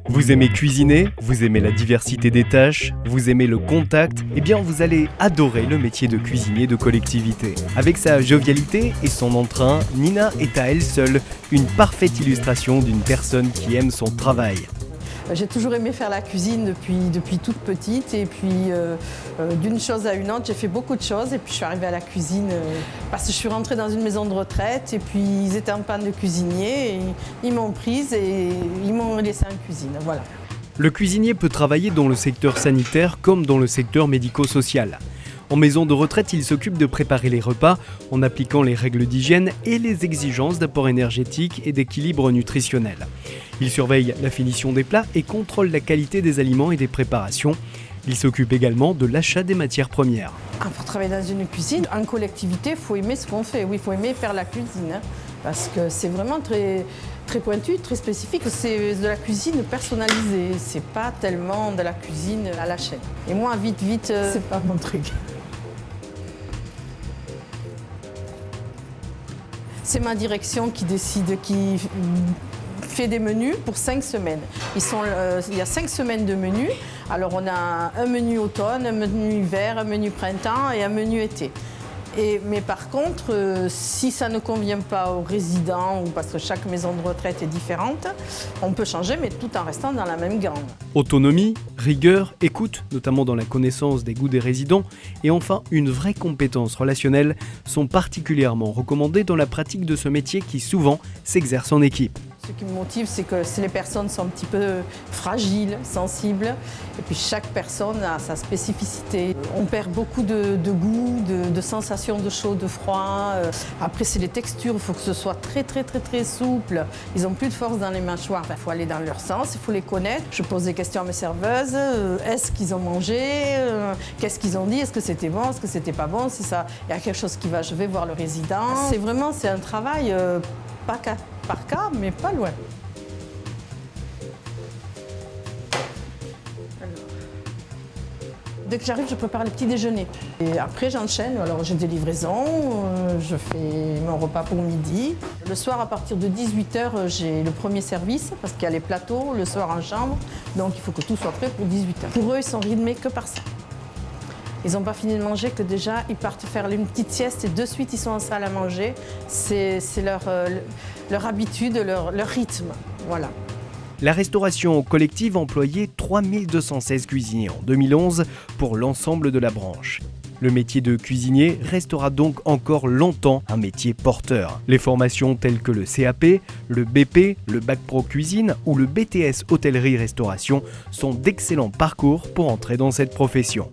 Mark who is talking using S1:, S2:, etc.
S1: Vous aimez cuisiner, vous aimez la diversité des tâches, vous aimez le contact, eh bien vous allez adorer le métier de cuisinier de collectivité. Avec sa jovialité et son entrain, Nina est à elle seule une parfaite illustration d'une personne qui aime son travail.
S2: J'ai toujours aimé faire la cuisine depuis toute petite et puis d'une chose à une autre, j'ai fait beaucoup de choses et puis je suis arrivée à la cuisine parce que je suis rentrée dans une maison de retraite et puis ils étaient en panne de cuisinier et ils m'ont prise et ils m'ont laissée en cuisine, voilà.
S1: Le cuisinier peut travailler dans le secteur sanitaire comme dans le secteur médico-social. En maison de retraite, il s'occupe de préparer les repas en appliquant les règles d'hygiène et les exigences d'apport énergétique et d'équilibre nutritionnel. Il surveille la finition des plats et contrôle la qualité des aliments et des préparations. Il s'occupe également de l'achat des matières premières.
S2: Pour travailler dans une cuisine, en collectivité, il faut aimer ce qu'on fait. Oui, il faut aimer faire la cuisine, parce que c'est vraiment très pointu, très spécifique. C'est de la cuisine personnalisée. C'est pas tellement de la cuisine à la chaîne. Et moi, vite, c'est pas mon truc. C'est ma direction qui décide, qui fait des menus pour 5 semaines. Il y a 5 semaines de menus. Alors on a un menu automne, un menu hiver, un menu printemps et un menu été. Mais par contre, si ça ne convient pas aux résidents, ou parce que chaque maison de retraite est différente, on peut changer, mais tout en restant dans la même gamme.
S1: Autonomie, rigueur, écoute, notamment dans la connaissance des goûts des résidents, et enfin une vraie compétence relationnelle sont particulièrement recommandées dans la pratique de ce métier qui souvent s'exerce en équipe.
S2: Ce qui me motive, c'est que les personnes sont un petit peu fragiles, sensibles, et puis chaque personne a sa spécificité. On perd beaucoup de goût, de sensations de chaud, de froid. Après, c'est les textures, il faut que ce soit très souple. Ils n'ont plus de force dans les mâchoires, il faut aller dans leur sens, il faut les connaître. Je pose des questions à mes serveuses, est-ce qu'ils ont mangé, qu'est-ce qu'ils ont dit, est-ce que c'était bon, est-ce que c'était pas bon, si ça, il y a quelque chose qui va, je vais voir le résident. C'est un travail pas cas par cas, mais pas loin. Dès que j'arrive, je prépare le petit déjeuner. Et après, j'enchaîne. Alors, j'ai des livraisons, je fais mon repas pour midi. Le soir, à partir de 18h, j'ai le premier service, parce qu'il y a les plateaux le soir en chambre. Donc, il faut que tout soit prêt pour 18h. Pour eux, ils sont rythmés que par ça. Ils n'ont pas fini de manger que déjà, ils partent faire une petite sieste et de suite, ils sont en salle à manger. C'est leur habitude, leur rythme. Voilà.
S1: La restauration collective employait 3216 cuisiniers en 2011 pour l'ensemble de la branche. Le métier de cuisinier restera donc encore longtemps un métier porteur. Les formations telles que le CAP, le BP, le Bac Pro Cuisine ou le BTS Hôtellerie-Restauration sont d'excellents parcours pour entrer dans cette profession.